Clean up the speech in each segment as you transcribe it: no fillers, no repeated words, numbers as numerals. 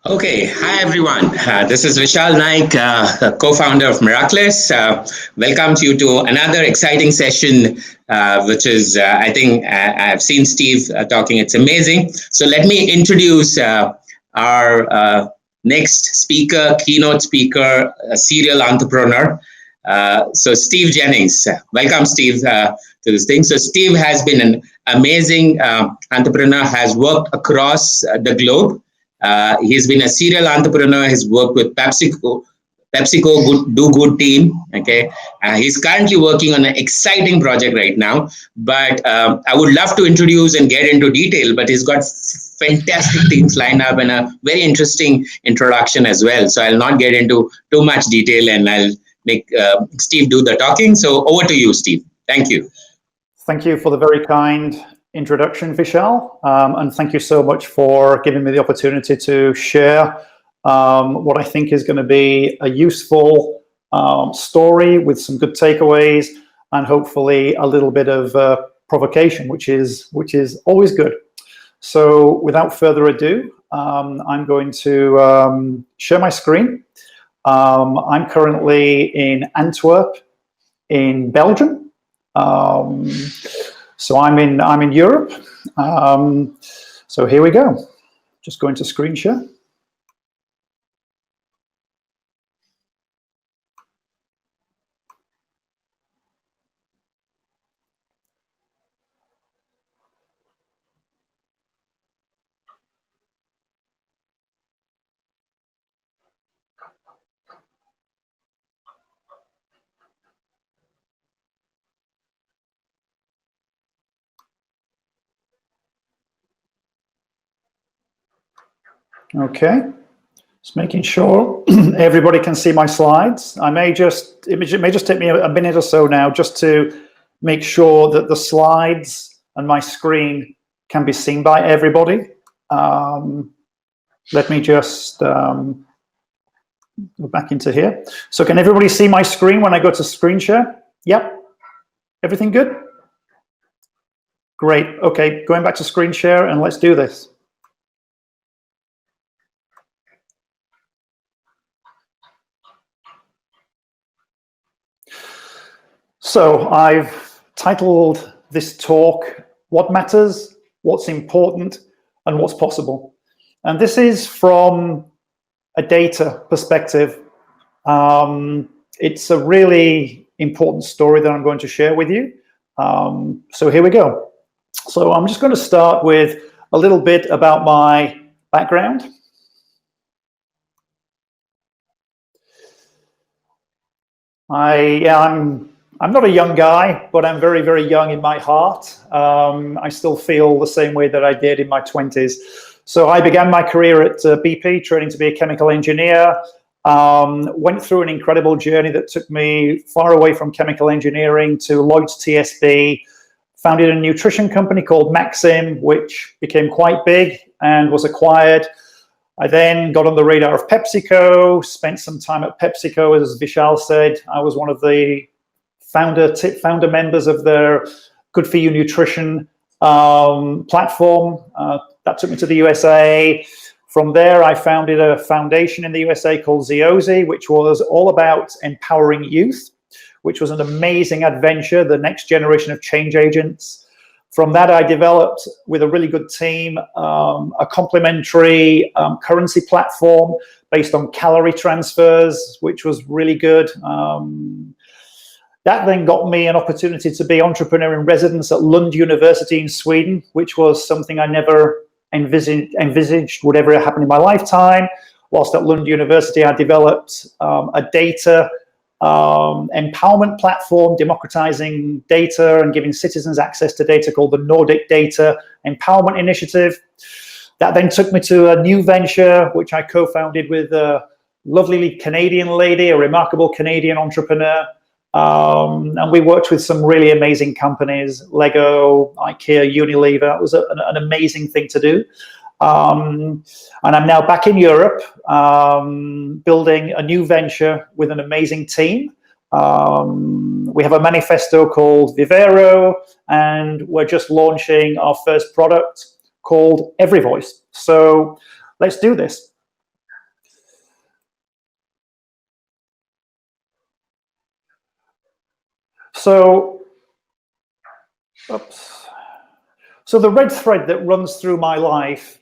Okay, hi everyone. This is Vishal Naik, co-founder of Meraklis. Welcome you to another exciting session, which is, I think, I've seen Steve talking. It's amazing. So let me introduce our next speaker, keynote speaker, a serial entrepreneur. So Steve Jennings. Welcome, Steve, to this thing. So Steve has been an amazing entrepreneur, has worked across the globe. He's been a serial entrepreneur. He's worked with PepsiCo Do Good team. Okay, he's currently working on an exciting project right now. But I would love to introduce and get into detail. But he's got fantastic things lined up and a very interesting introduction as well. So I'll not get into too much detail, and I'll make Steve do the talking. So over to you, Steve. Thank you. Thank you for the very kind introduction, Vishal, and thank you so much for giving me the opportunity to share what I think is going to be a useful story with some good takeaways and hopefully a little bit of provocation, which is always good. So without further ado, I'm going to share my screen. I'm currently in Antwerp in Belgium. So I'm in Europe. So here we go. Just going to screen share. Okay, just making sure everybody can see my slides. It may just take me a minute or so now just to make sure that the slides and my screen can be seen by everybody. Let me just go back into here. So can everybody see my screen when I go to screen share? Yep, everything good? Great, okay, going back to screen share and let's do this. So I've titled this talk, What Matters, What's Important, and What's Possible. And this is from a data perspective. It's a really important story that I'm going to share with you. So here we go. So I'm just going to start with a little bit about my background. I'm not a young guy, but I'm very, very young in my heart. I still feel the same way that I did in my 20s. So I began my career at BP, training to be a chemical engineer. Went through an incredible journey that took me far away from chemical engineering to Lloyd's TSB. Founded a nutrition company called Maxim, which became quite big and was acquired. I then got on the radar of PepsiCo, spent some time at PepsiCo, as Vishal said. I was one of the founder members of their Good For You nutrition platform. That took me to the USA. From there, I founded a foundation in the USA called Ziosi, which was all about empowering youth, which was an amazing adventure, the next generation of change agents. From that, I developed, with a really good team, a complementary currency platform based on calorie transfers, which was really good. That then got me an opportunity to be entrepreneur in residence at Lund University in Sweden, which was something I never envisaged would ever happen in my lifetime. Whilst at Lund University, I developed a data empowerment platform, democratizing data and giving citizens access to data called the Nordic Data Empowerment Initiative. That then took me to a new venture, which I co-founded with a lovely Canadian lady, a remarkable Canadian entrepreneur. And we worked with some really amazing companies, Lego, IKEA, Unilever. It was an amazing thing to do. And I'm now back in Europe, building a new venture with an amazing team. We have a manifesto called VIVERO, and we're just launching our first product called Every Voice. So let's do this. So, oops. So the red thread that runs through my life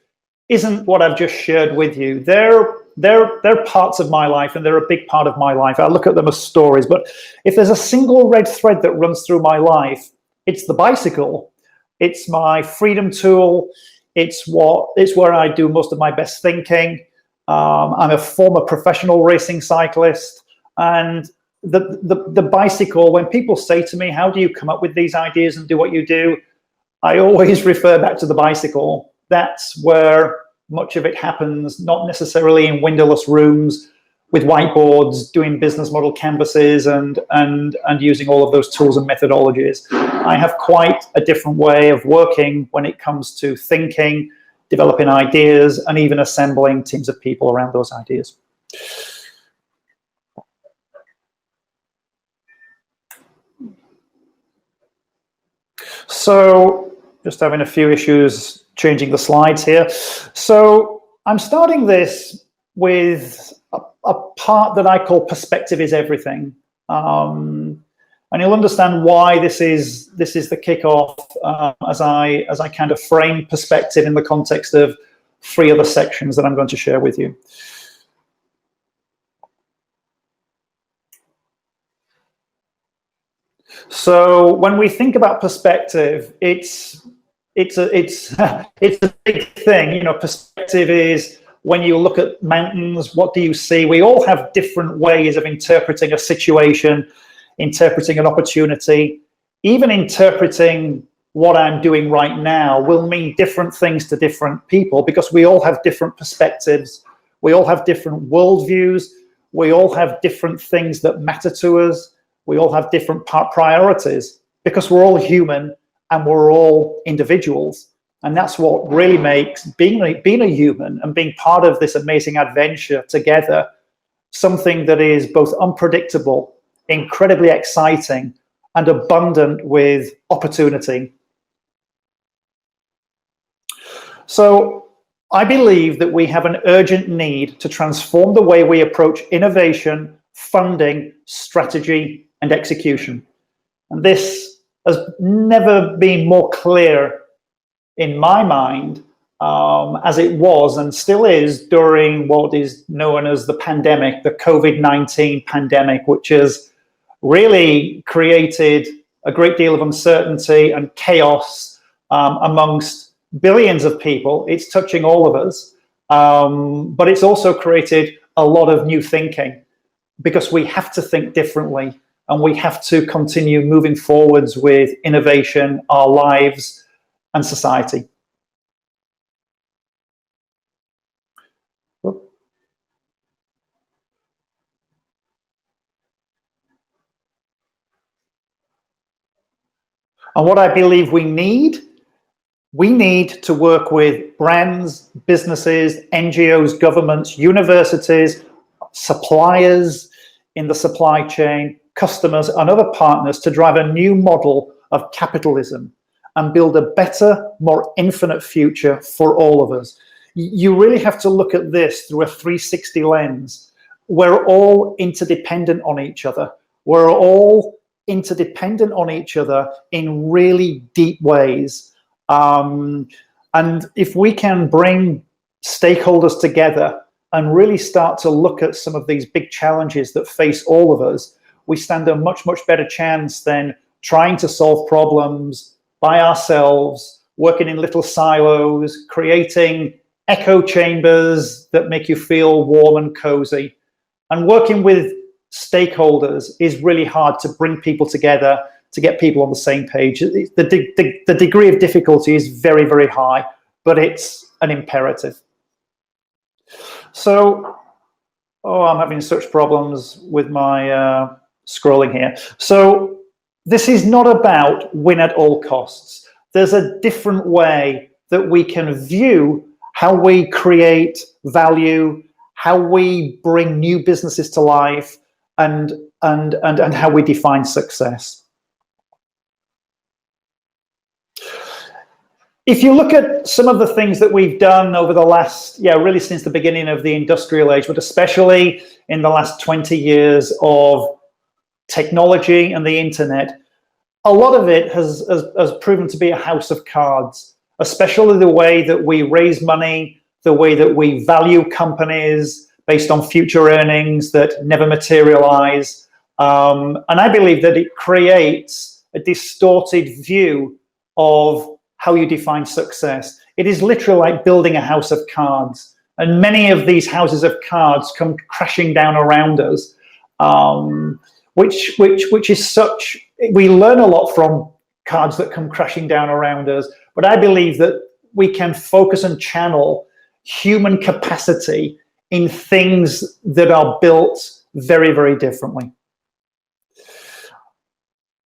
isn't what I've just shared with you. They're parts of my life, and they're a big part of my life. I look at them as stories, but if there's a single red thread that runs through my life, it's the bicycle. It's my freedom tool. It's where I do most of my best thinking. I'm a former professional racing cyclist, and the bicycle, when people say to me, how do you come up with these ideas and do what you do? I always refer back to the bicycle. That's where much of it happens, not necessarily in windowless rooms with whiteboards, doing business model canvases and using all of those tools and methodologies. I have quite a different way of working when it comes to thinking, developing ideas, and even assembling teams of people around those ideas. So, just having a few issues changing the slides here. So I'm starting this with a part that I call perspective is everything. And you'll understand why this is the kickoff as I kind of frame perspective in the context of 3 other sections that I'm going to share with you. So when we think about perspective, it's a big thing. You know, perspective is when you look at mountains, what do you see? We all have different ways of interpreting a situation, interpreting an opportunity, even interpreting what I'm doing right now will mean different things to different people, because we all have different perspectives. We all have different worldviews. We all have different things that matter to us. We all have different priorities, because we're all human and we're all individuals. And that's what really makes being a human and being part of this amazing adventure together something that is both unpredictable, incredibly exciting, and abundant with opportunity. So I believe that we have an urgent need to transform the way we approach innovation, funding, strategy, and execution. And this has never been more clear in my mind as it was and still is during what is known as the pandemic, the COVID-19 pandemic, which has really created a great deal of uncertainty and chaos amongst billions of people. It's touching all of us, but it's also created a lot of new thinking, because we have to think differently and we have to continue moving forwards with innovation, our lives, and society. And what I believe we need to work with brands, businesses, NGOs, governments, universities, suppliers in the supply chain, customers, and other partners to drive a new model of capitalism and build a better, more infinite future for all of us. You really have to look at this through a 360 lens. We're all interdependent on each other. We're all interdependent on each other in really deep ways. And if we can bring stakeholders together and really start to look at some of these big challenges that face all of us, we stand a much, much better chance than trying to solve problems by ourselves, working in little silos, creating echo chambers that make you feel warm and cozy. And working with stakeholders is really hard to bring people together, to get people on the same page. The degree of difficulty is very, very high, but it's an imperative. So, I'm having such problems with my scrolling here. So this is not about win at all costs. There's a different way that we can view how we create value, how we bring new businesses to life, and how we define success. If you look at some of the things that we've done over the last, really since the beginning of the industrial age, but especially in the last 20 years of technology and the internet, a lot of it has proven to be a house of cards, especially the way that we raise money, the way that we value companies based on future earnings that never materialize. And I believe that it creates a distorted view of how you define success. It is literally like building a house of cards. And many of these houses of cards come crashing down around us, which is such, we learn a lot from cards that come crashing down around us. But I believe that we can focus and channel human capacity in things that are built very, very differently.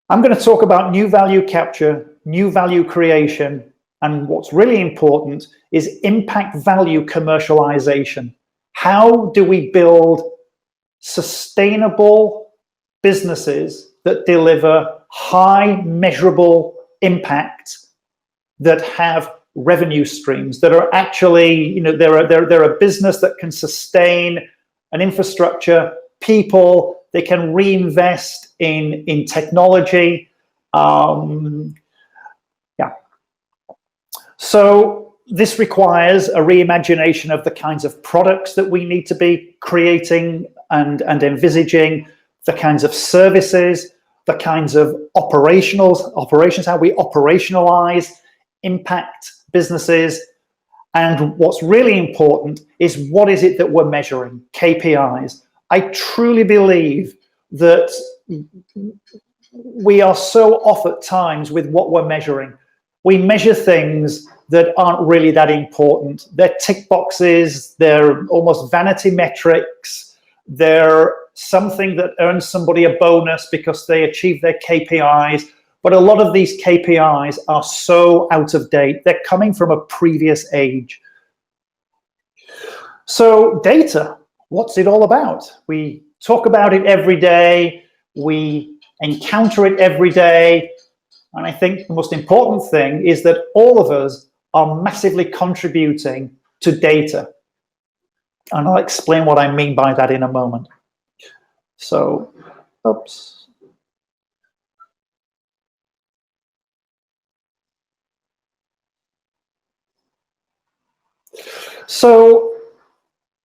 I'm going to talk about new value capture, new value creation, and what's really important is impact value commercialization. How do we build sustainable businesses that deliver high measurable impact, that have revenue streams, that are actually, they're a business that can sustain an infrastructure, people, they can reinvest in technology. So this requires a reimagination of the kinds of products that we need to be creating and envisaging, the kinds of services, the kinds of operations, how we operationalize impact businesses. And what's really important is what is it that we're measuring, KPIs. I truly believe that we are so off at times with what we're measuring. We measure things that aren't really that important. They're tick boxes, they're almost vanity metrics, they're something that earns somebody a bonus because they achieve their KPIs. But a lot of these KPIs are so out of date. They're coming from a previous age. So data, what's it all about? We talk about it every day. We encounter it every day. And I think the most important thing is that all of us are massively contributing to data. And I'll explain what I mean by that in a moment. So, oops. So,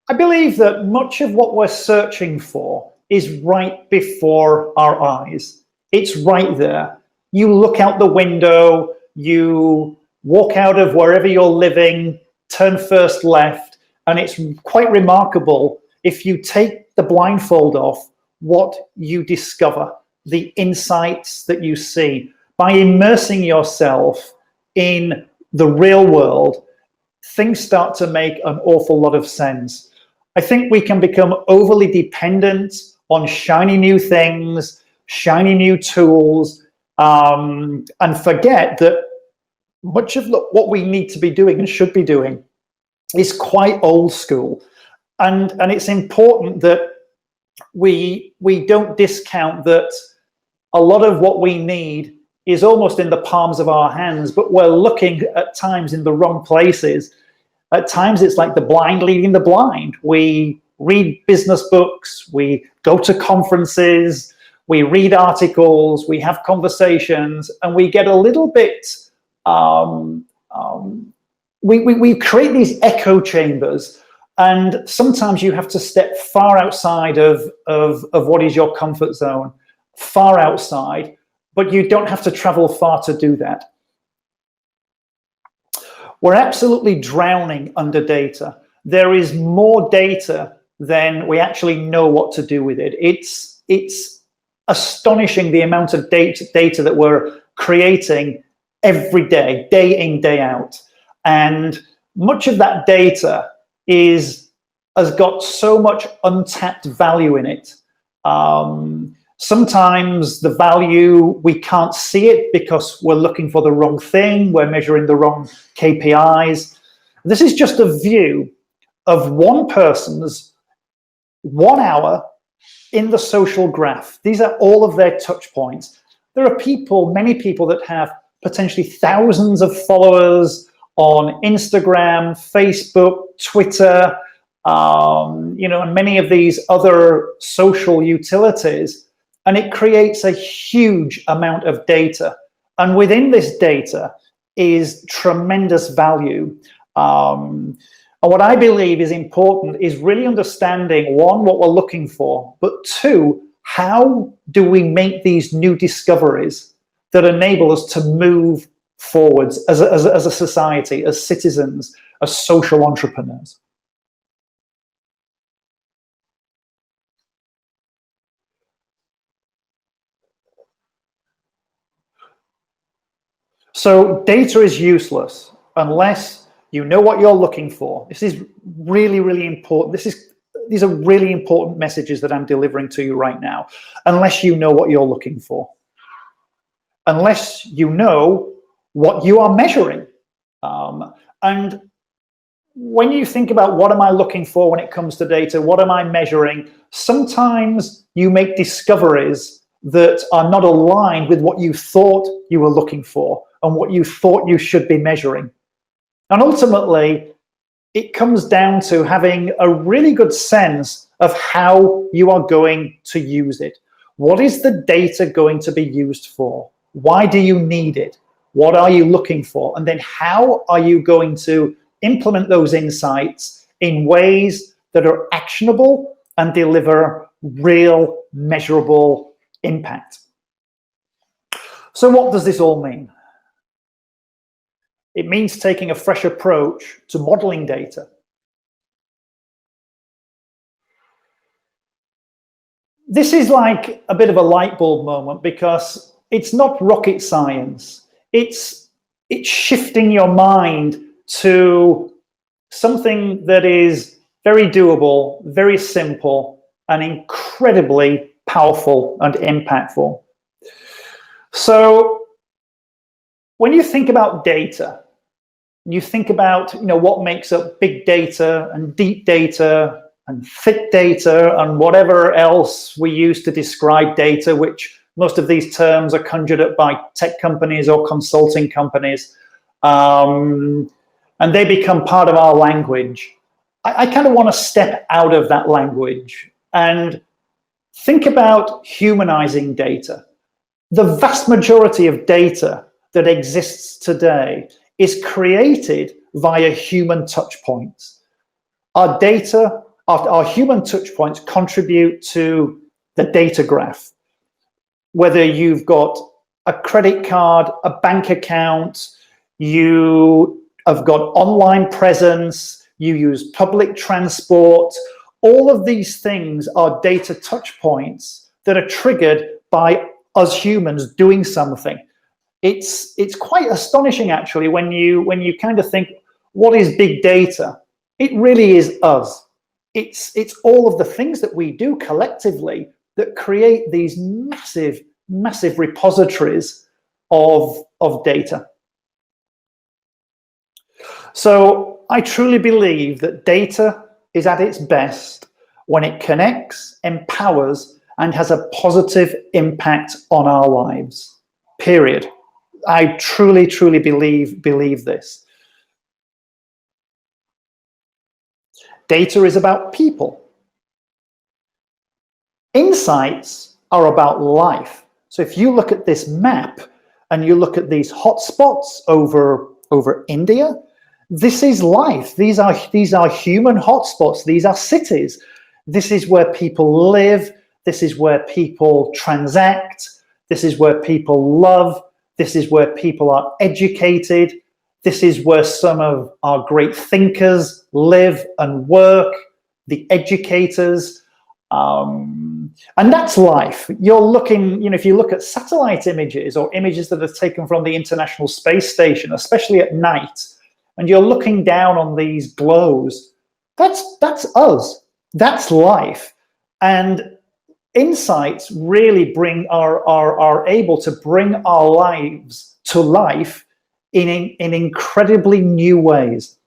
I believe that much of what we're searching for is right before our eyes. It's right there. You look out the window, you walk out of wherever you're living, turn first left, and it's quite remarkable if you take the blindfold off what you discover, the insights that you see. By immersing yourself in the real world, things start to make an awful lot of sense. I think we can become overly dependent on shiny new things, shiny new tools, and forget that much of what we need to be doing and should be doing is quite old school. And it's important that we don't discount that a lot of what we need is almost in the palms of our hands, but we're looking at times in the wrong places. At times it's like the blind leading the blind. We read business books, we go to conferences, we read articles, we have conversations, and we get a little bit, we create these echo chambers, and sometimes you have to step far outside of what is your comfort zone, far outside, but you don't have to travel far to do that. We're absolutely drowning under data. There is more data than we actually know what to do with it. It's astonishing the amount of data that we're creating every day, day in, day out. And much of that data has got so much untapped value in it. Sometimes the value, we can't see it because we're looking for the wrong thing, we're measuring the wrong KPIs. This is just a view of one person's 1 hour in the social graph. These are all of their touch points. There are people, many people that have potentially thousands of followers on Instagram, Facebook, Twitter, and many of these other social utilities. and it creates a huge amount of data. And within this data is tremendous value. And what I believe is important is really understanding, one, what we're looking for, but two, how do we make these new discoveries that enable us to move forwards as a society, as citizens, as social entrepreneurs. So data is useless unless you know what you're looking for. This is really, really important. These are really important messages that I'm delivering to you right now. Unless you know what you're looking for. Unless you know what you are measuring. And when you think about what am I looking for when it comes to data, what am I measuring, sometimes you make discoveries that are not aligned with what you thought you were looking for and what you thought you should be measuring. And ultimately, it comes down to having a really good sense of how you are going to use it. What is the data going to be used for? Why do you need it? What are you looking for? And then how are you going to implement those insights in ways that are actionable and deliver real measurable impact? So what does this all mean? It means taking a fresh approach to modeling data. This is like a bit of a light bulb moment because it's not rocket science. It's shifting your mind to something that is very doable, very simple, and incredibly powerful and impactful. So when you think about data, you think about what makes up big data and deep data and thick data and whatever else we use to describe data, which most of these terms are conjured up by tech companies or consulting companies, and they become part of our language. I kind of want to step out of that language and think about humanizing data. The vast majority of data that exists today is created via human touch points. Our data, our human touch points contribute to the data graph. Whether you've got a credit card, a bank account, you have got online presence, you use public transport, all of these things are data touch points that are triggered by us humans doing something. It's quite astonishing actually when you kind of think, what is big data? It really is us. It's all of the things that we do collectively that create these massive repositories of data. So I truly believe that data is at its best when it connects, empowers, and has a positive impact on our lives, period. I truly believe this. Data is about people. Insights are about life. So if you look at this map and you look at these hotspots over India, this is life. These are human hotspots. These are cities. This is where people live. This is where people transact. This is where people love. This is where people are educated. This is where some of our great thinkers live and work, the educators. And that's life. You're looking, if you look at satellite images or images that are taken from the International Space Station, especially at night, and you're looking down on these glows, that's us. That's life. And insights really are able to bring our lives to life in incredibly new ways.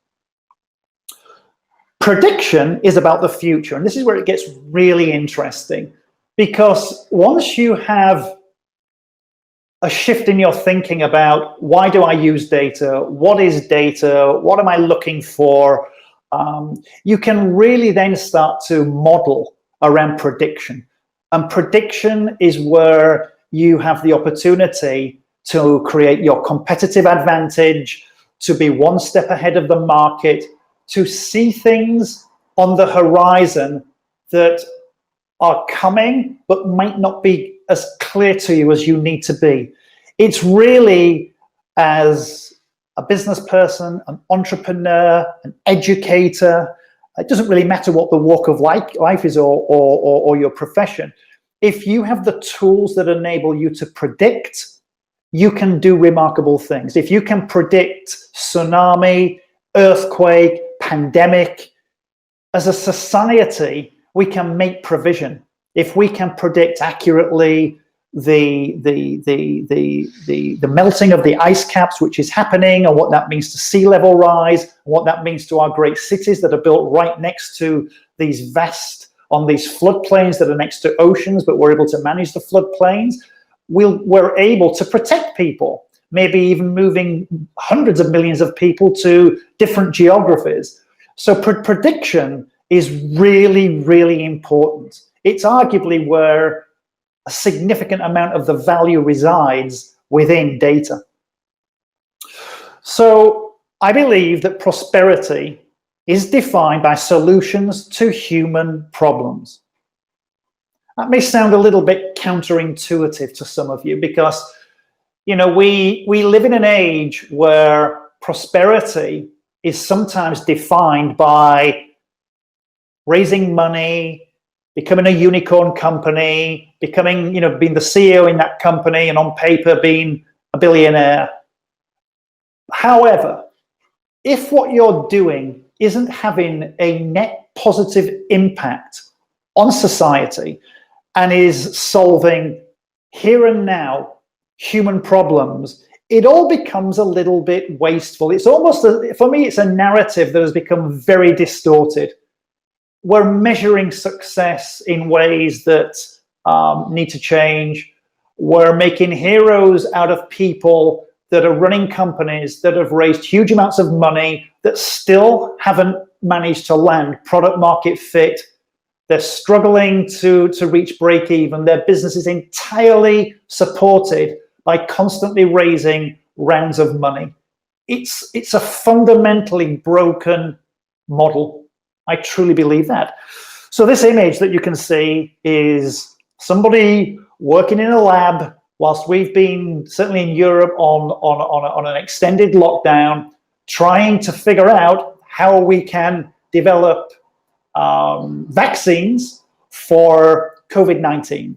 Prediction is about the future, and this is where it gets really interesting, because once you have a shift in your thinking about why do I use data, what is data, what am I looking for, you can really then start to model around prediction. And prediction is where you have the opportunity to create your competitive advantage, to be one step ahead of the market, to see things on the horizon that are coming but might not be as clear to you as you need to be. It's really, as a business person, an entrepreneur, an educator, it doesn't really matter what the walk of life is or your profession. If you have the tools that enable you to predict, you can do remarkable things. If you can predict tsunami, earthquake, pandemic, as a society, we can make provision. If we can predict accurately the melting of the ice caps, which is happening, and what that means to sea level rise, and what that means to our great cities that are built right next to these on these floodplains that are next to oceans, but we're able to manage the floodplains, we're able to protect people, maybe even moving hundreds of millions of people to different geographies. So prediction is really, really important. It's arguably where a significant amount of the value resides within data. So I believe that prosperity is defined by solutions to human problems. That may sound a little bit counterintuitive to some of you because, you know, we live in an age where prosperity is sometimes defined by raising money, becoming a unicorn company, becoming, being the CEO in that company, and on paper being a billionaire. However, if what you're doing isn't having a net positive impact on society and is solving here and now human problems, it all becomes a little bit wasteful. It's almost, for me, it's a narrative that has become very distorted. We're measuring success in ways that need to change. We're making heroes out of people that are running companies that have raised huge amounts of money that still haven't managed to land product market fit. They're struggling to reach break even. Their business is entirely supported by constantly raising rounds of money. It's a fundamentally broken model. I truly believe that. So this image that you can see is somebody working in a lab whilst we've been, certainly in Europe, on an extended lockdown, trying to figure out how we can develop vaccines for COVID-19.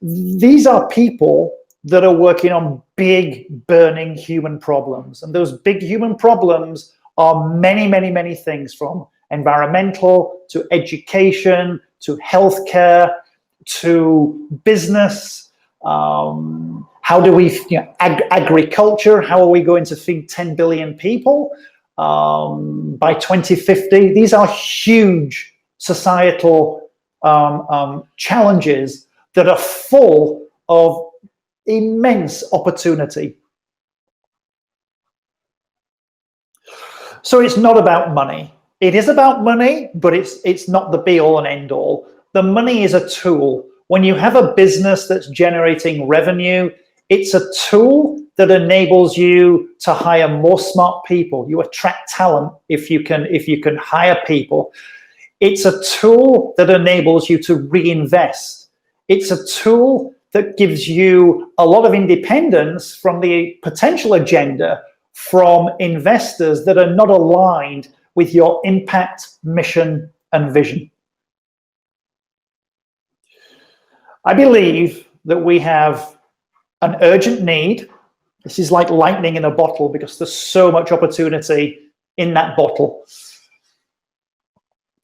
These are people that are working on big, burning human problems. And those big human problems are many, many, many things, from environmental to education to healthcare to business. How do we, agriculture, how are we going to feed 10 billion people by 2050? These are huge societal challenges that are full of immense opportunity. So it's not about money. It is about money, but it's not the be all and end all. The money is a tool. When you have a business that's generating revenue, it's a tool that enables you to hire more smart people. You attract talent if you can hire people. It's a tool that enables you to reinvest. It's a tool that gives you a lot of independence from the potential agenda from investors that are not aligned with your impact, mission, and vision. I believe that we have an urgent need. This is like lightning in a bottle because there's so much opportunity in that bottle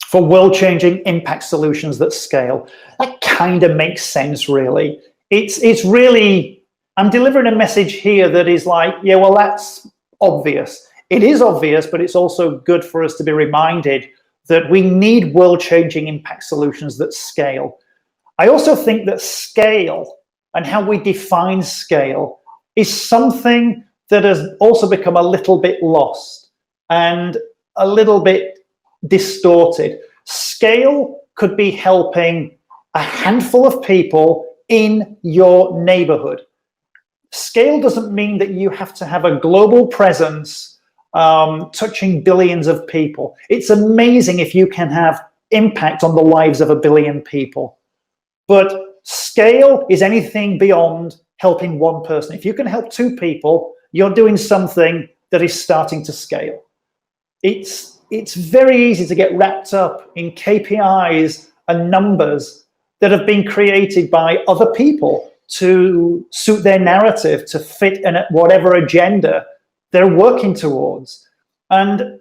for world-changing impact solutions that scale. That kind of makes sense, really. It's really, I'm delivering a message here that is like, yeah, well, that's obvious. It is obvious, but it's also good for us to be reminded that we need world-changing impact solutions that scale. I also think that scale and how we define scale is something that has also become a little bit lost and a little bit distorted. Scale could be helping a handful of people in your neighborhood. Scale doesn't mean that you have to have a global presence touching billions of people. It's amazing if you can have impact on the lives of a billion people. But scale is anything beyond helping one person. If you can help 2 people, you're doing something that is starting to scale. It's very easy to get wrapped up in KPIs and numbers that have been created by other people to suit their narrative, to fit in whatever agenda they're working towards. And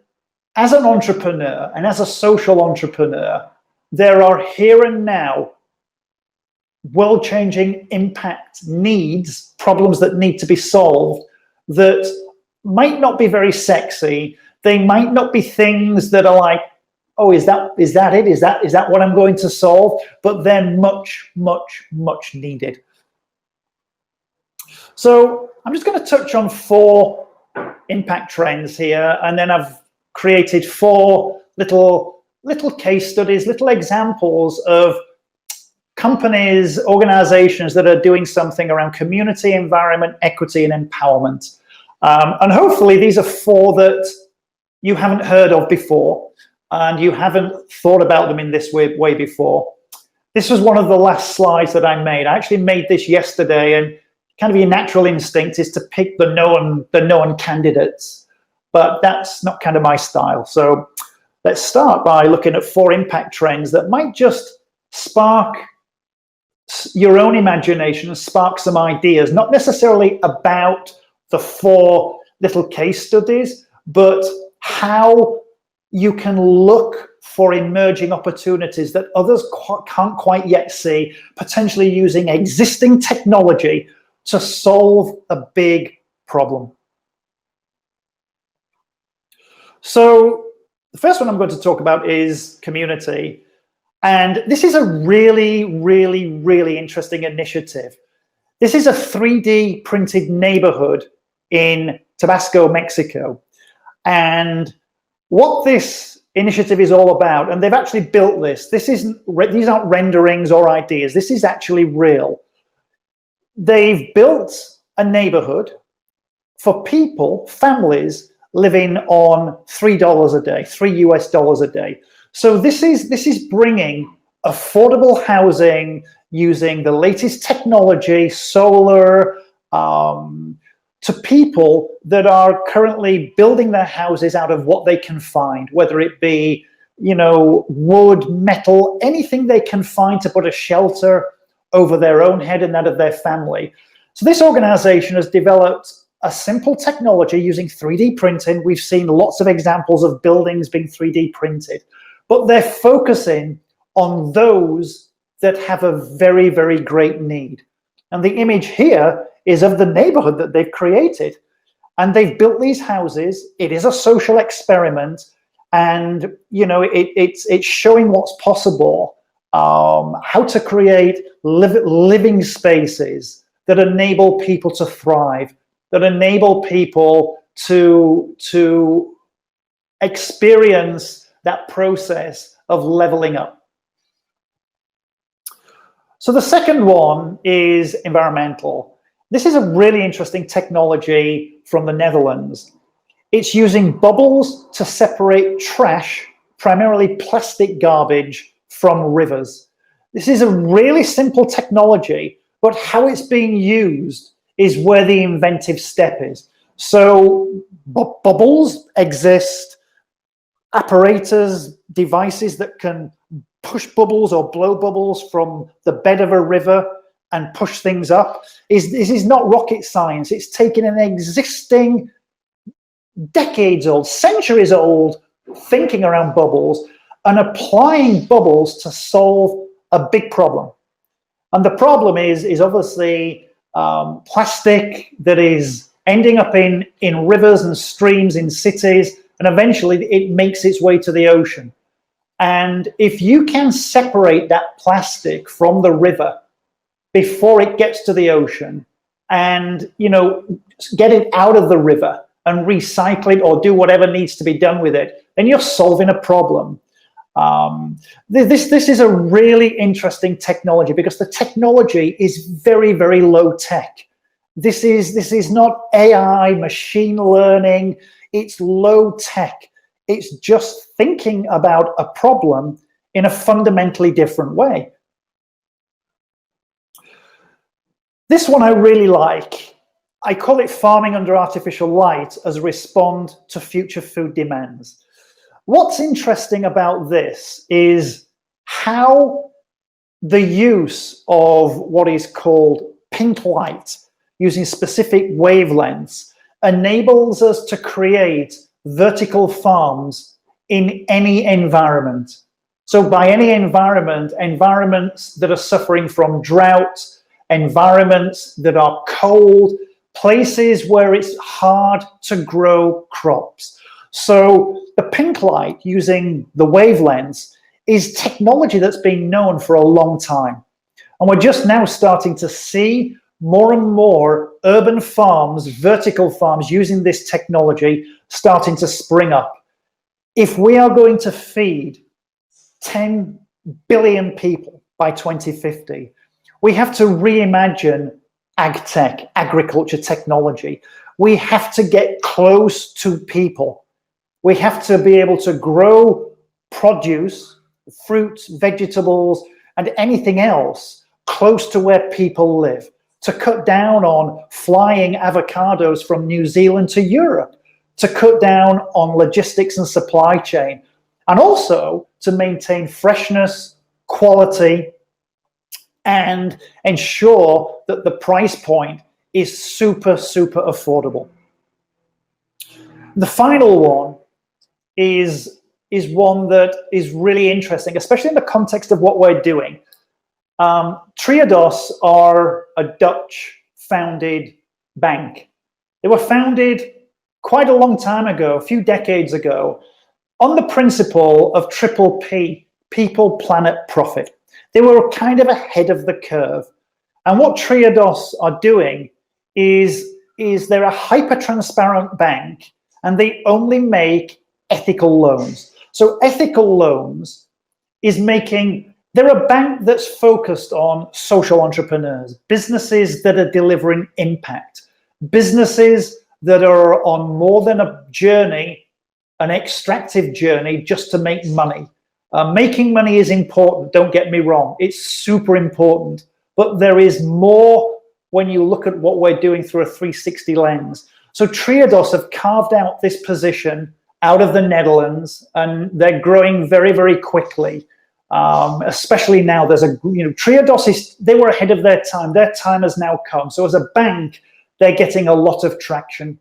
as an entrepreneur and as a social entrepreneur, there are here and now world-changing impact needs, problems that need to be solved that might not be very sexy. They might not be things that are like, oh, is that it? Is that what I'm going to solve? But they're much, much, much needed. So I'm just going to touch on 4 impact trends here, and then I've created 4 little case studies, little examples of companies, organizations that are doing something around community, environment, equity, and empowerment. And hopefully these are 4 that you haven't heard of before, and you haven't thought about them in this way before. This was one of the last slides that I made. I actually made this yesterday, and kind of your natural instinct is to pick the known candidates, but that's not kind of my style. So let's start by looking at 4 impact trends that might just spark your own imagination and spark some ideas, not necessarily about the 4 little case studies, but how you can look for emerging opportunities that others can't quite yet see, potentially using existing technology to solve a big problem. So the first one I'm going to talk about is community. And this is a really, really, really interesting initiative. This is a 3D printed neighborhood in Tabasco, Mexico. And what this initiative is all about, and they've actually built this, these aren't renderings or ideas, this is actually real. They've built a neighborhood for people, families, living on $3 a day, $3 a day. So this is bringing affordable housing using the latest technology, solar, to people that are currently building their houses out of what they can find, whether it be, you know, wood, metal, anything they can find to put a shelter over their own head and that of their family. So this organization has developed a simple technology using 3D printing. We've seen lots of examples of buildings being 3D printed, but they're focusing on those that have a very, very great need. And the image here is of the neighborhood that they've created. And they've built these houses. It is a social experiment. And, you know, it's showing what's possible, how to create living spaces that enable people to thrive, that enable people to experience that process of leveling up. So the second one is environmental. This is a really interesting technology from the Netherlands. It's using bubbles to separate trash, primarily plastic garbage, from rivers. This is a really simple technology, but how it's being used is where the inventive step is. So bubbles exist, apparatus, devices that can push bubbles or blow bubbles from the bed of a river and push things up. This is not rocket science. It's taking an existing, decades-old, centuries-old thinking around bubbles and applying bubbles to solve a big problem. And the problem is obviously plastic that is ending up in rivers and streams in cities, and eventually it makes its way to the ocean. And if you can separate that plastic from the river before it gets to the ocean and, you know, get it out of the river and recycle it or do whatever needs to be done with it, then you're solving a problem. This is a really interesting technology because the technology is very, very low tech. This is not AI, machine learning. It's low tech. It's just thinking about a problem in a fundamentally different way. This one I really like. I call it farming under artificial light as a respond to future food demands. What's interesting about this is how the use of what is called pink light, using specific wavelengths, enables us to create vertical farms in any environment. So by any environment, environments that are suffering from drought, environments that are cold, places where it's hard to grow crops. So the pink light using the wavelengths is technology that's been known for a long time. And we're just now starting to see more and more urban farms, vertical farms using this technology starting to spring up. If we are going to feed 10 billion people by 2050, we have to reimagine ag tech, agriculture technology. We have to get close to people. We have to be able to grow produce, fruits, vegetables, and anything else close to where people live, to cut down on flying avocados from New Zealand to Europe, to cut down on logistics and supply chain, and also to maintain freshness, quality, and ensure that the price point is super, super affordable. The final one is one that is really interesting, especially in the context of what we're doing. Triodos are a Dutch-founded bank. They were founded quite a long time ago, a few decades ago, on the principle of triple P, people, planet, profit. They were kind of ahead of the curve. And what Triodos are doing is they're a hyper-transparent bank, and they only make ethical loans. So ethical loans is making, they're a bank that's focused on social entrepreneurs, businesses that are delivering impact, businesses that are on more than a journey, an extractive journey just to make money. Making money is important, don't get me wrong, it's super important, but there is more when you look at what we're doing through a 360 lens. So Triodos have carved out this position out of the Netherlands, and they're growing very, very quickly. Especially now, there's a, Triodos they were ahead of their time. Their time has now come. So as a bank, they're getting a lot of traction,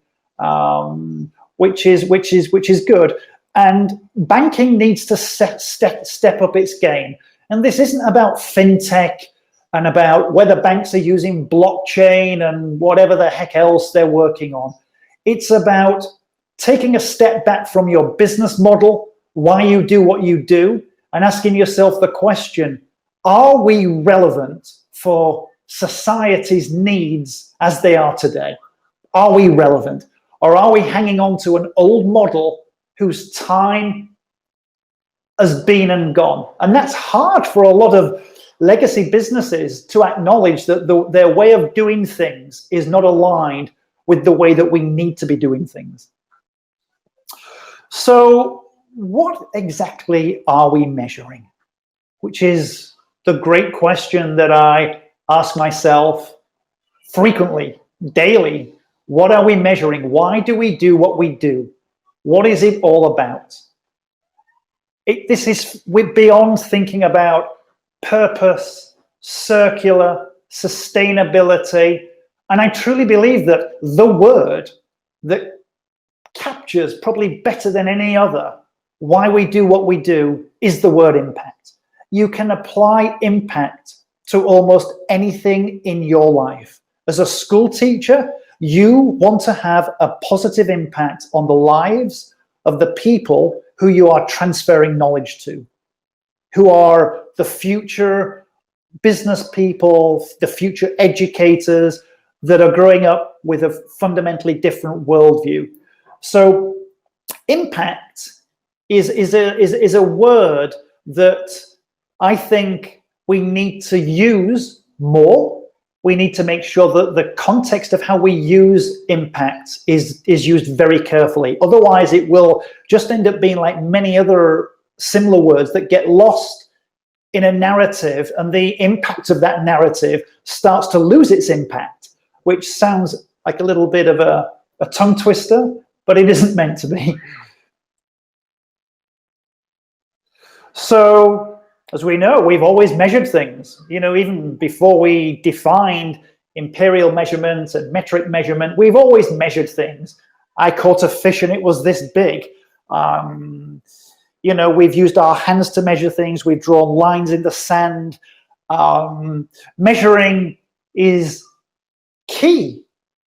which is good. And banking needs to step up its game. And this isn't about fintech and about whether banks are using blockchain and whatever the heck else they're working on. It's about taking a step back from your business model, why you do what you do, and asking yourself the question, are we relevant for society's needs as they are today? Are we relevant? Or are we hanging on to an old model whose time has been and gone? And that's hard for a lot of legacy businesses to acknowledge that their way of doing things is not aligned with the way that we need to be doing things. So what exactly are we measuring? Which is the great question that I ask myself frequently, daily. What are we measuring? Why do we do what we do? What is it all about? We're beyond thinking about purpose, circular, sustainability. And I truly believe that the word that captures probably better than any other why we do what we do is the word impact. You can apply impact to almost anything in your life. As a school teacher, you want to have a positive impact on the lives of the people who you are transferring knowledge to, who are the future business people, the future educators that are growing up with a fundamentally different worldview. So impact is a word that I think we need to use more. We need to make sure that the context of how we use impact is used very carefully. Otherwise, it will just end up being like many other similar words that get lost in a narrative, and the impact of that narrative starts to lose its impact, which sounds like a little bit of a tongue twister, but it isn't meant to be. So, as we know, we've always measured things. You know, even before we defined imperial measurement and metric measurement, we've always measured things. I caught a fish and it was this big. You know, we've used our hands to measure things. We've drawn lines in the sand. Measuring is key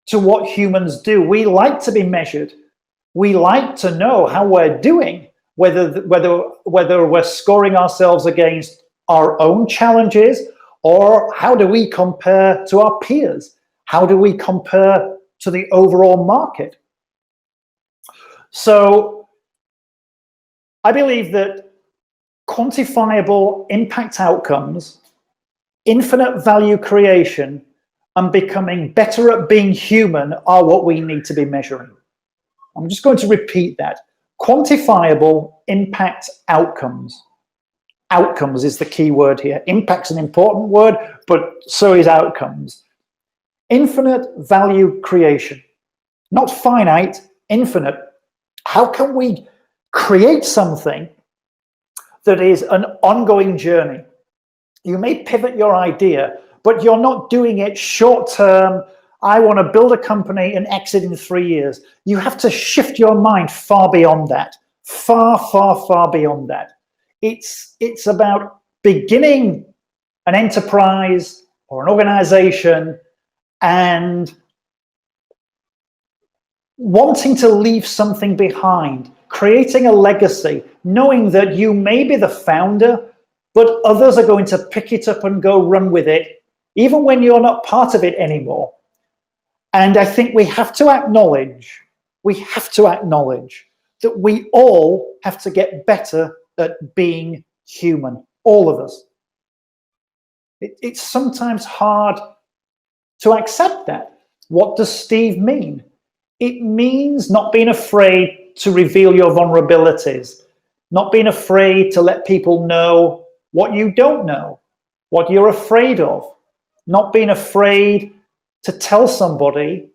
to what humans do. We like to be measured. We like to know how we're doing, whether we're scoring ourselves against our own challenges, or how do we compare to our peers? How do we compare to the overall market? So I believe that quantifiable impact outcomes, infinite value creation, and becoming better at being human are what we need to be measuring. I'm just going to repeat that. Quantifiable impact outcomes. Outcomes is the key word here. Impact's an important word, but so is outcomes. Infinite value creation. Not finite, infinite. How can we create something that is an ongoing journey? You may pivot your idea, but you're not doing it short term. I want to build a company and exit in 3 years. You have to shift your mind far beyond that. Far, far, far beyond that. It's about beginning an enterprise or an organization and wanting to leave something behind, creating a legacy, knowing that you may be the founder, but others are going to pick it up and go run with it, even when you're not part of it anymore. And I think we have to acknowledge that we all have to get better at being human, all of us. It's sometimes hard to accept that. What does Steve mean? It means not being afraid to reveal your vulnerabilities, not being afraid to let people know what you don't know, what you're afraid of, not being afraid to tell somebody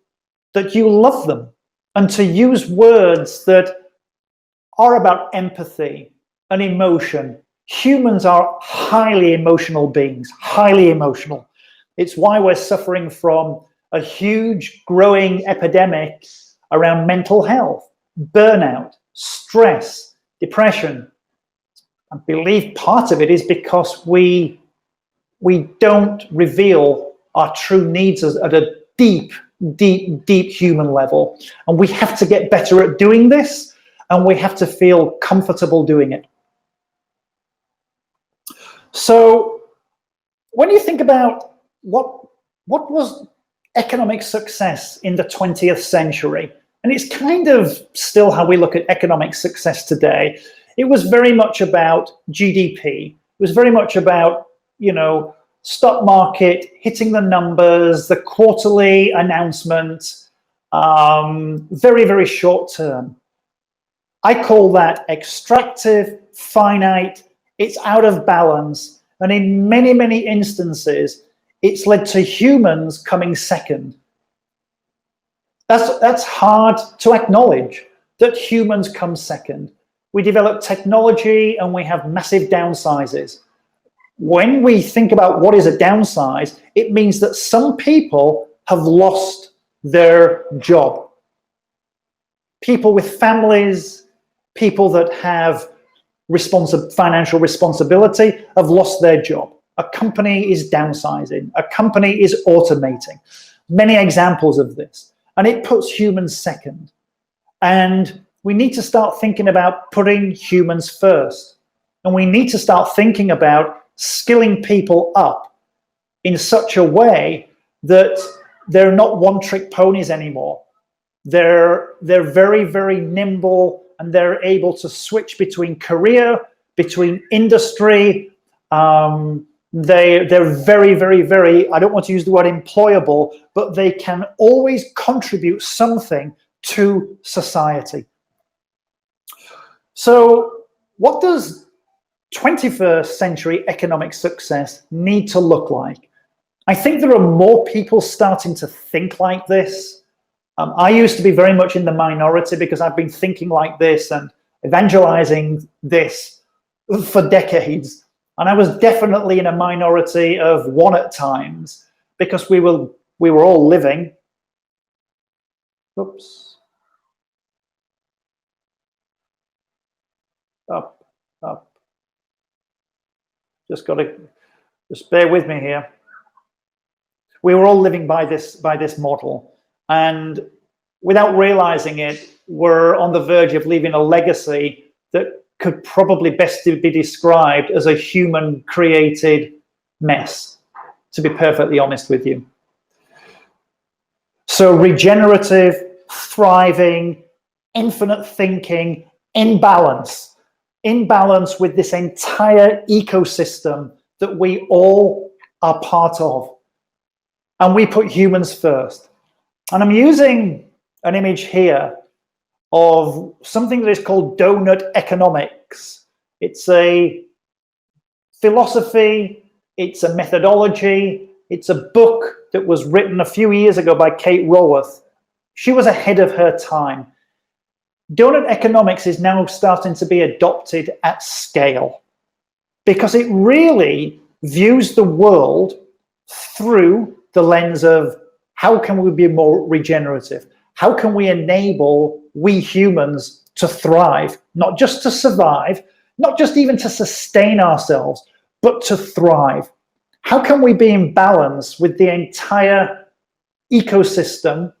that you love them, and to use words that are about empathy and emotion. Humans are highly emotional beings, highly emotional. It's why we're suffering from a huge growing epidemic around mental health, burnout, stress, depression. I believe part of it is because we don't reveal our true needs at a deep human level. And we have to get better at doing this, and we have to feel comfortable doing it. So when you think about what was economic success in the 20th century, and it's kind of still how we look at economic success today, it was very much about GDP. It was very much about, you know, stock market, hitting the numbers, the quarterly announcement, very, very short term. I call that extractive, finite, it's out of balance. And in many, many instances, it's led to humans coming second. That's hard to acknowledge, that humans come second. We develop technology and we have massive downsizes. When we think about what is a downsize, it means that some people have lost their job. People with families, people that have financial responsibility have lost their job. A company is downsizing. A company is automating. Many examples of this. And it puts humans second. And we need to start thinking about putting humans first. And we need to start thinking about skilling people up in such a way that they're not one-trick ponies anymore. They're very, very nimble, and they're able to switch between career, between industry. They're very, very, very, I don't want to use the word employable, but they can always contribute something to society. So what does 21st century economic success need to look like? I think there are more people starting to think like this. I used to be very much in the minority because I've been thinking like this and evangelizing this for decades. And I was definitely in a minority of one at times because we were all living. Oops. Up. Just bear with me here. We were all living by this model, and without realizing it, we're on the verge of leaving a legacy that could probably best be described as a human-created mess, to be perfectly honest with you. So regenerative, thriving, infinite thinking, in balance with this entire ecosystem that we all are part of. And we put humans first. And I'm using an image here of something that is called donut economics. It's a philosophy, it's a methodology, it's a book that was written a few years ago by Kate Raworth. She was ahead of her time. Donut economics is now starting to be adopted at scale because it really views the world through the lens of how can we be more regenerative? How can we enable we humans to thrive, not just to survive, not just even to sustain ourselves, but to thrive? How can we be in balance with the entire ecosystem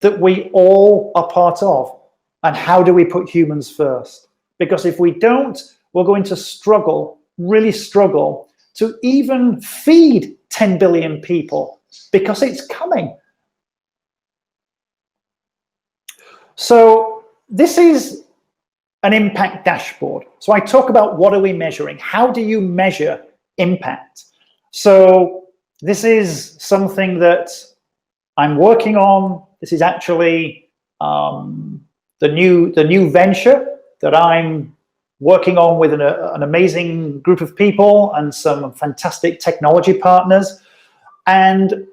that we all are part of? And how do we put humans first? Because if we don't, we're going to struggle, really struggle, to even feed 10 billion people, because it's coming. So this is an impact dashboard. So I talk about what are we measuring? How do you measure impact? So this is something that I'm working on. This is actually the new venture that I'm working on with an amazing group of people and some fantastic technology partners. And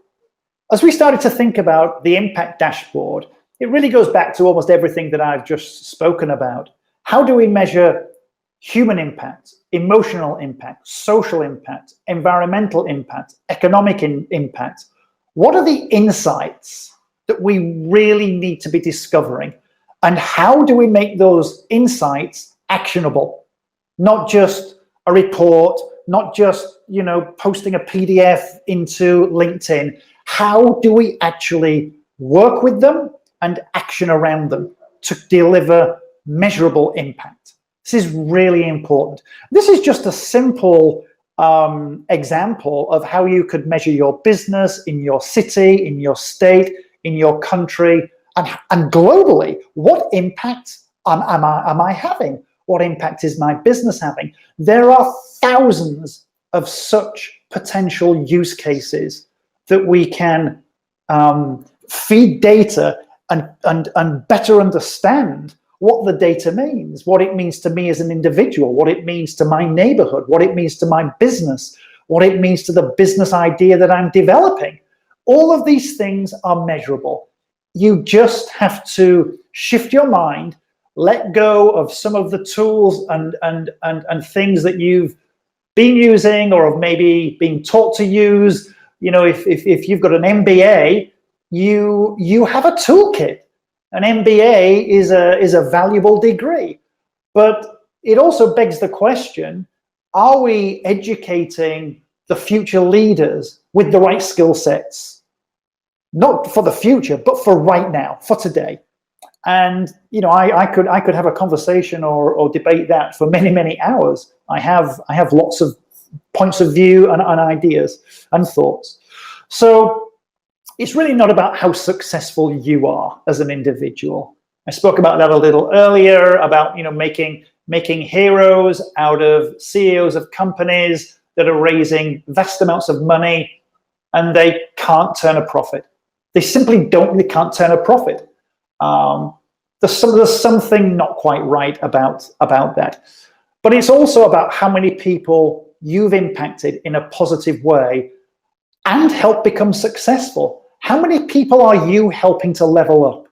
as we started to think about the impact dashboard, it really goes back to almost everything that I've just spoken about. How do we measure human impact, emotional impact, social impact, environmental impact, economic impact? What are the insights that we really need to be discovering? And how do we make those insights actionable? Not just a report, not just, posting a PDF into LinkedIn. How do we actually work with them and action around them to deliver measurable impact? This is really important. This is just a simple example of how you could measure your business in your city, in your state, in your country, and globally. What impact am I having? What impact is my business having? There are thousands of such potential use cases that we can feed data and better understand what the data means, what it means to me as an individual, what it means to my neighborhood, what it means to my business, what it means to the business idea that I'm developing. All of these things are measurable. You just have to shift your mind, let go of some of the tools and things that you've been using or have maybe been taught to use. If you've got an MBA, you have a toolkit. An MBA is a valuable degree, but it also begs the question, are we educating the future leaders with the right skill sets? Not for the future, but for right now, for today. And I could have a conversation or debate that for many, many hours. I have lots of points of view and ideas and thoughts. So it's really not about how successful you are as an individual. I spoke about that a little earlier, about making making heroes out of CEOs of companies that are raising vast amounts of money and they can't turn a profit. They simply don't, they can't turn a profit. There's something not quite right about that. But it's also about how many people you've impacted in a positive way and help become successful. How many people are you helping to level up?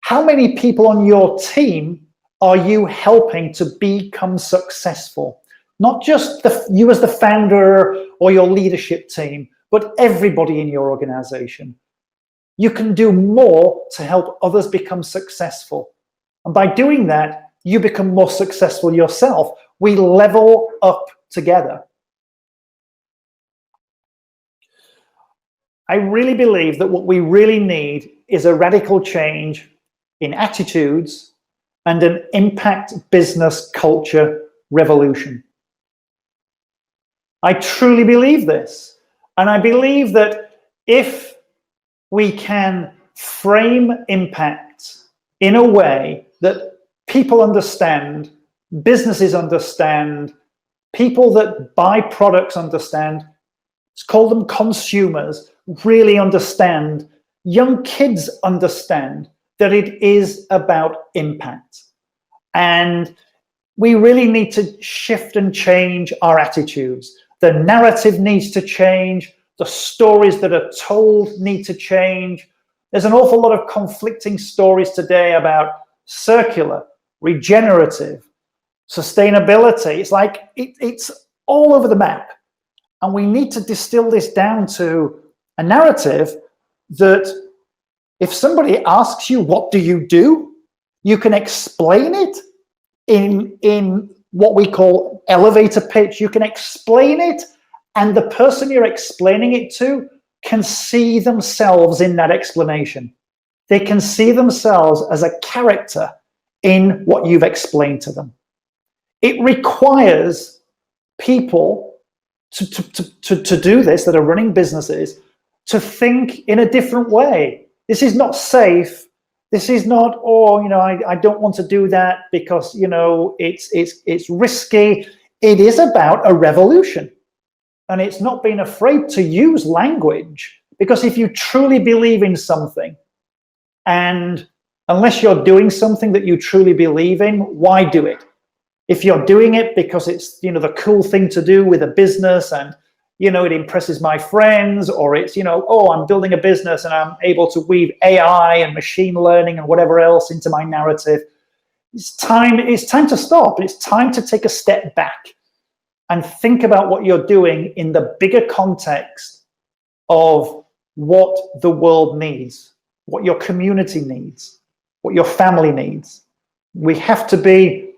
How many people on your team are you helping to become successful? Not just you as the founder or your leadership team, but everybody in your organization. You can do more to help others become successful. And by doing that, you become more successful yourself. We level up together. I really believe that what we really need is a radical change in attitudes and an impact business culture revolution. I truly believe this. And I believe that if we can frame impact in a way that people understand, businesses understand, people that buy products understand, let's call them consumers, really understand, young kids understand that it is about impact. And we really need to shift and change our attitudes. The narrative needs to change. The stories that are told need to change. There's an awful lot of conflicting stories today about circular, regenerative, sustainability. It's like it's all over the map. And we need to distill this down to a narrative that if somebody asks you, what do? You can explain it in what we call elevator pitch. You can explain it, and the person you're explaining it to can see themselves in that explanation. They can see themselves as a character in what you've explained to them. It requires people to do this, that are running businesses, to think in a different way. This is not safe. This is not, oh, I don't want to do that because, it's risky. It is about a revolution. And it's not being afraid to use language, because if you truly believe in something, and unless you're doing something that you truly believe in, why do it? If you're doing it because it's, the cool thing to do with a business and, it impresses my friends, or it's, oh, I'm building a business and I'm able to weave AI and machine learning and whatever else into my narrative, it's time to stop. It's time to take a step back and think about what you're doing in the bigger context of what the world needs, what your community needs, what your family needs. We have to be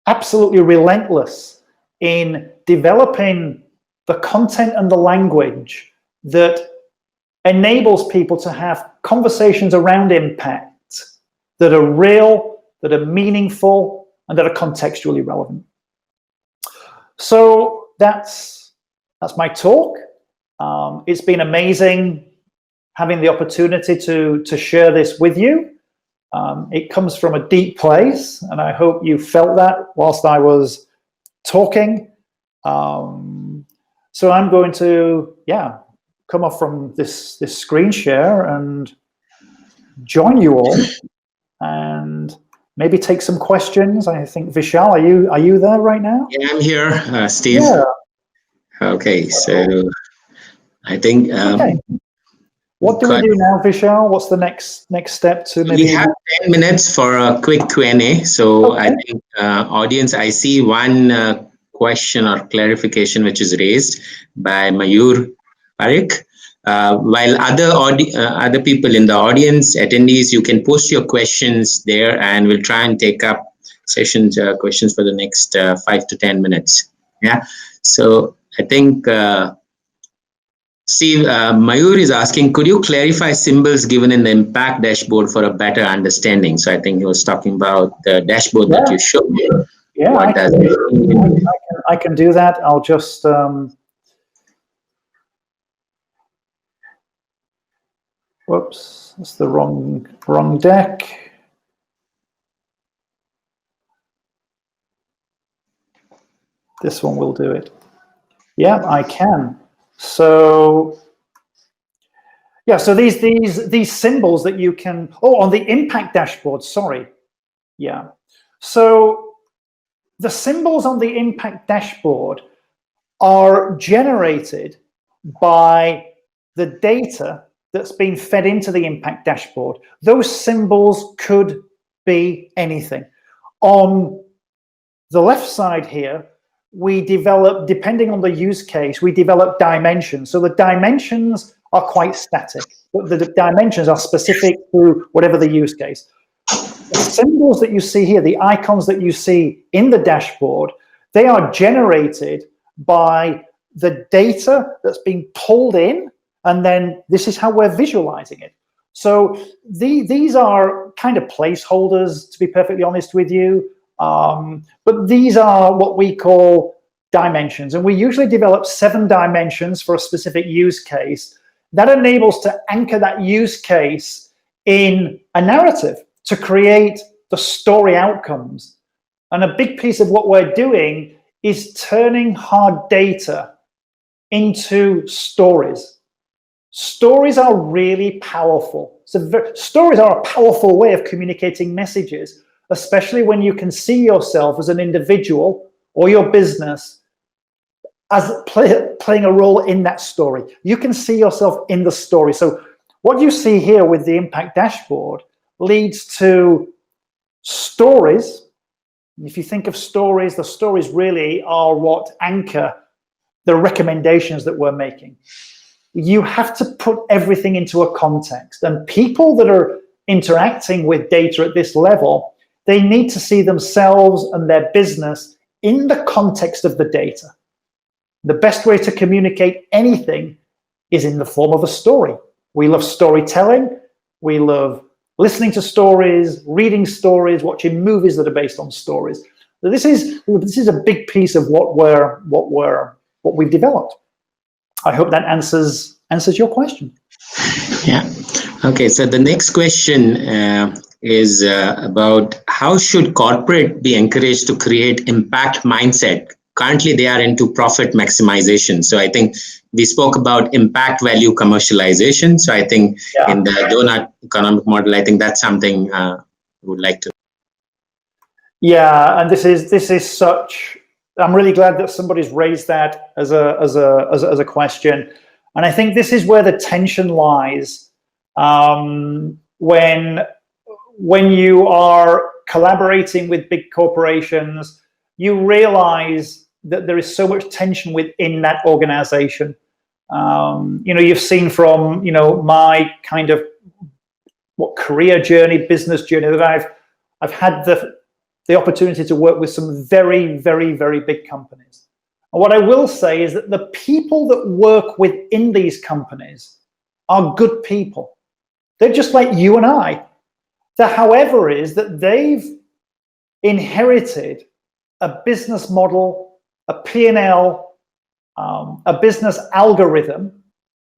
absolutely relentless in developing the content and the language that enables people to have conversations around impact that are real, that are meaningful, and that are contextually relevant. So that's my talk. It's been amazing having the opportunity to share this with you. It comes from a deep place, and I hope you felt that whilst I was talking. So I'm going to, come off from this screen share and join you all, and maybe take some questions. I think Vishal, are you there right now? Yeah, I'm here, Steve. Yeah. Okay, so I think. Okay. What do we do now, Vishal? What's the next step to maybe? We have 10 minutes for a quick Q&A. So Okay. I think, audience, I see one question or clarification which is raised by Mayur Parekh. While other people in the audience, attendees, you can post your questions there, and we'll try and take up questions for the next 5 to 10 minutes. Yeah. So I think. Steve, Mayur is asking, could you clarify symbols given in the impact dashboard for a better understanding? So I think he was talking about the dashboard that you showed me. Yeah, I can do that. I'll just whoops, that's the wrong deck. This one will do it. Yeah, I can. So yeah, so these symbols that you can, oh, on the impact dashboard, sorry. Yeah. So the symbols on the impact dashboard are generated by the data that's been fed into the impact dashboard. Those symbols could be anything. On the left side here, we develop, depending on the use case, we develop dimensions. So the dimensions are quite static, but the dimensions are specific to whatever the use case. The symbols that you see here, the icons that you see in the dashboard, they are generated by the data that's being pulled in, and then this is how we're visualizing it. So these are kind of placeholders, to be perfectly honest with you, but these are what we call dimensions, and we usually develop 7 dimensions for a specific use case. That enables to anchor that use case in a narrative to create the story outcomes. And a big piece of what we're doing is turning hard data into stories. Stories are really powerful. Stories are a powerful way of communicating messages, especially when you can see yourself as an individual or your business as playing a role in that story. You can see yourself in the story. So what you see here with the impact dashboard leads to stories. If you think of stories, the stories really are what anchor the recommendations that we're making. You have to put everything into a context, and people that are interacting with data at this level, they need to see themselves and their business in the context of the data. The best way to communicate anything is in the form of a story. We love storytelling. We love listening to stories, reading stories, watching movies that are based on stories. So this is a big piece of what we've developed. I hope that answers your question. Yeah. Okay. So the next question is about how should corporate be encouraged to create impact mindset? Currently, they are into profit maximization. So I think we spoke about impact value commercialization. So I think in the donut economic model, I think that's something we would like to. Yeah, and this is such. I'm really glad that somebody's raised that as a question, and I think this is where the tension lies when you are collaborating with big corporations. You realize that there is so much tension within that organization. You've seen from my kind of career journey, business journey, that I've had the opportunity to work with some very, very, very big companies. And what I will say is that the people that work within these companies are good people. They're just like you and I. The however is that they've inherited a business model, a P&L, a business algorithm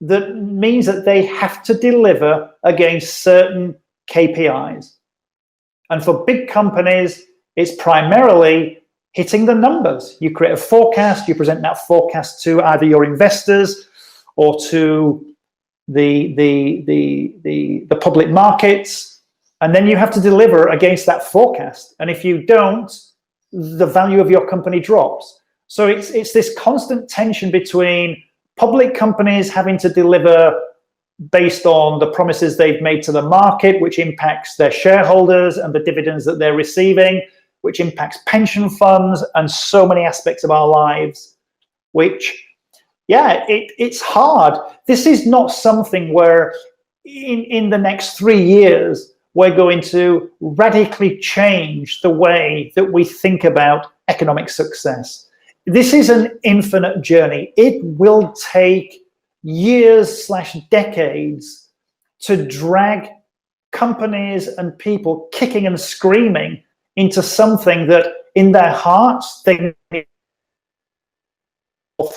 that means that they have to deliver against certain KPIs. And for big companies, it's primarily hitting the numbers. You create a forecast, you present that forecast to either your investors or to the public markets, and then you have to deliver against that forecast. And if you don't, the value of your company drops. So it's this constant tension between public companies having to deliver based on the promises they've made to the market, which impacts their shareholders and the dividends that they're receiving, which impacts pension funds and so many aspects of our lives, which, it's hard. This is not something where in the next 3 years, we're going to radically change the way that we think about economic success. This is an infinite journey. It will take years/decades to drag companies and people kicking and screaming into something that in their hearts they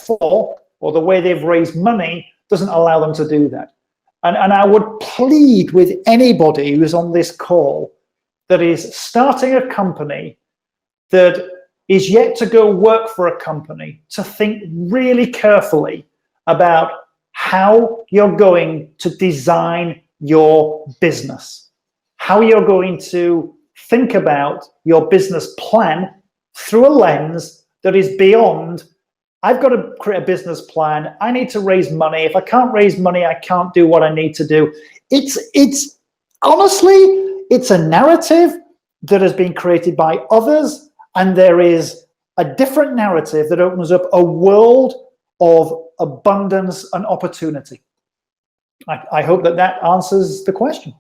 for, or the way they've raised money doesn't allow them to do that. And I would plead with anybody who's on this call that is starting a company that is yet to go work for a company to think really carefully about how you're going to design your business, how you're going to think about your business plan through a lens that is beyond, I've got to create a business plan, I need to raise money, if I can't raise money, I can't do what I need to do. It's honestly, it's a narrative that has been created by others, and there is a different narrative that opens up a world of abundance and opportunity. I hope that answers the question.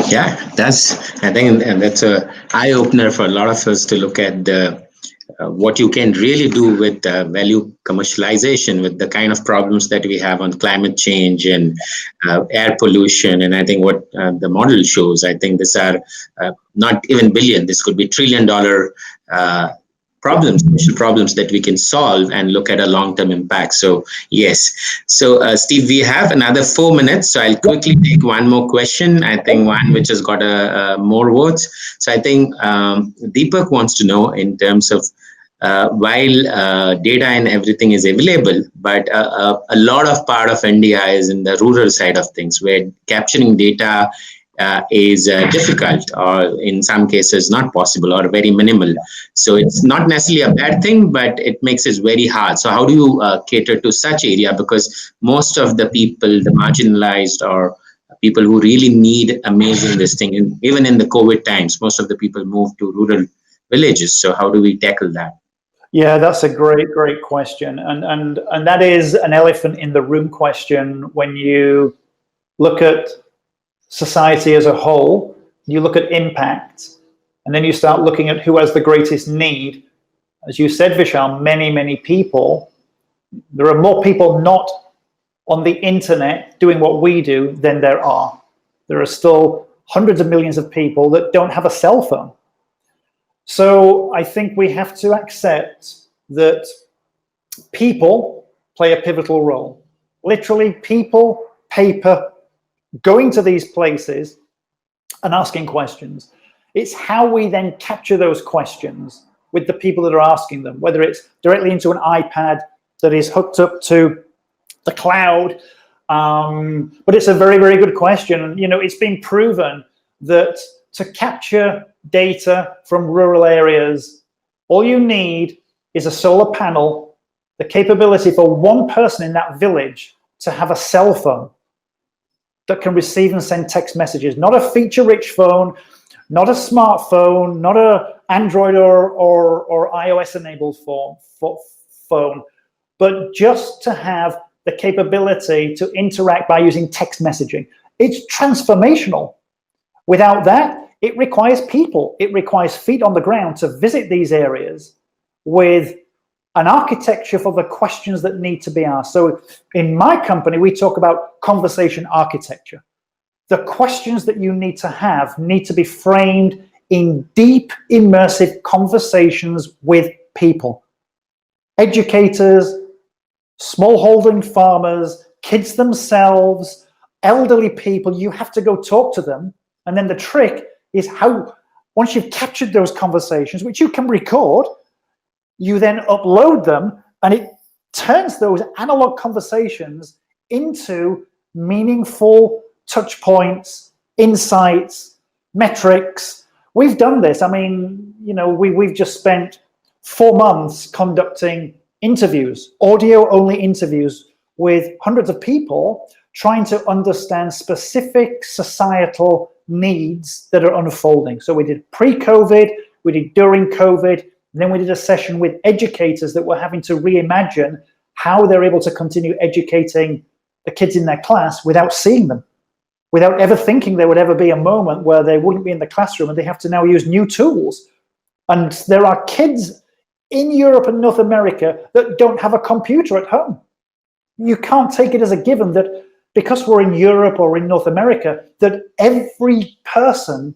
Yeah, I think that's a eye-opener for a lot of us to look at what you can really do with value commercialization, with the kind of problems that we have on climate change and air pollution. And I think what the model shows, I think these are not even billion, this could be $trillion problems, social problems that we can solve and look at a long-term impact. So yes. So Steve, we have another 4 minutes. So I'll quickly take one more question. I think one which has got more votes. So I think Deepak wants to know, in terms of while data and everything is available, but a lot of part of India is in the rural side of things, where capturing data is difficult, or in some cases not possible, or very minimal. So it's not necessarily a bad thing, but it makes it very hard. So how do you cater to such area? Because most of the people, the marginalized or people who really need amazing this thing, and even in the COVID times, most of the people move to rural villages. So how do we tackle that? Yeah, that's a great question. And that is an elephant in the room question. When you look at society as a whole, you look at impact, and then you start looking at who has the greatest need. As you said, Vishal, many people. There are more people not on the internet doing what we do than there are. There are still hundreds of millions of people that don't have a cell phone. So I think we have to accept that people play a pivotal role. Literally, people, paper, going to these places and asking questions. It's how we then capture those questions with the people that are asking them, whether it's directly into an iPad that is hooked up to the cloud. But it's a very good question. You know, it's been proven that to capture data from rural areas, all you need is a solar panel, the capability for one person in that village to have a cell phone that can receive and send text messages, not a feature-rich phone, not a smartphone, not a Android or iOS-enabled phone, but just to have the capability to interact by using text messaging. It's transformational. Without that, it requires people. It requires feet on the ground to visit these areas with an architecture for the questions that need to be asked. So in my company, we talk about conversation architecture. The questions that you need to be framed in deep, immersive conversations with people. Educators, smallholding farmers, kids themselves, elderly people, you have to go talk to them. And then the trick is how, once you've captured those conversations, which you can record, you then upload them, and it turns those analog conversations into meaningful touch points, insights, metrics. We've done this. I mean, you know, we've just spent 4 months conducting interviews, audio-only interviews with hundreds of people, trying to understand specific societal needs that are unfolding. So we did pre-COVID, we did during COVID, and then we did a session with educators that were having to reimagine how they're able to continue educating the kids in their class without seeing them, without ever thinking there would ever be a moment where they wouldn't be in the classroom and they have to now use new tools. And there are kids in Europe and North America that don't have a computer at home. You can't take it as a given that because we're in Europe or in North America, that every person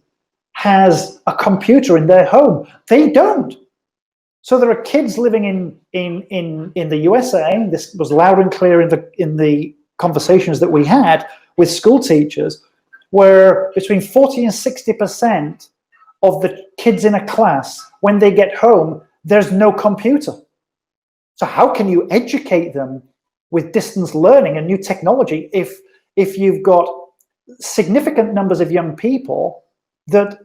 has a computer in their home. They don't. So there are kids living in the USA. This was loud and clear in the conversations that we had with school teachers, where between 40 and 60% of the kids in a class, when they get home, there's no computer. So how can you educate them with distance learning and new technology if you've got significant numbers of young people that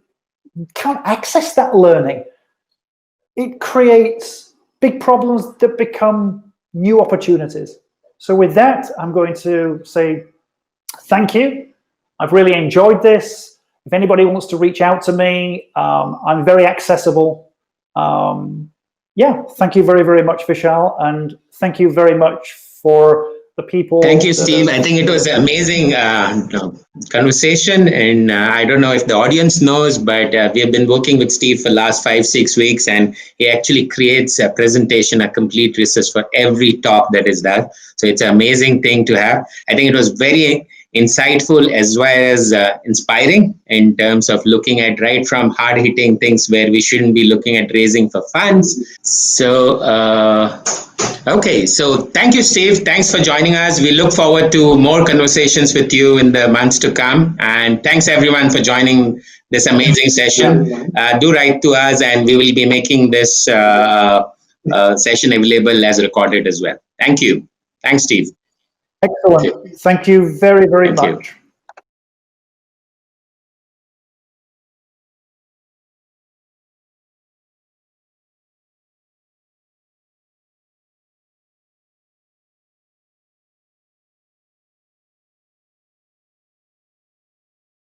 can't access that learning? It creates big problems that become new opportunities. So with that, I'm going to say thank you. I've really enjoyed this. If anybody wants to reach out to me, I'm very accessible. Yeah, thank you very, very much, Vishal, and thank you very much for the people. Thank you, Steve. I think it was an amazing conversation, and I don't know if the audience knows, but we have been working with Steve for the last 5-6 weeks, and he actually creates a presentation, a complete research for every talk that is there. So it's an amazing thing to have. I think it was very insightful as well as inspiring in terms of looking at right from hard-hitting things where we shouldn't be looking at raising for funds. So okay, so thank you, Steve. Thanks for joining us. We look forward to more conversations with you in the months to come. And thanks everyone for joining this amazing session. Do write to us, and we will be making this session available as recorded as well. Thank you. Thanks, Steve. Excellent. Thank you very, very much.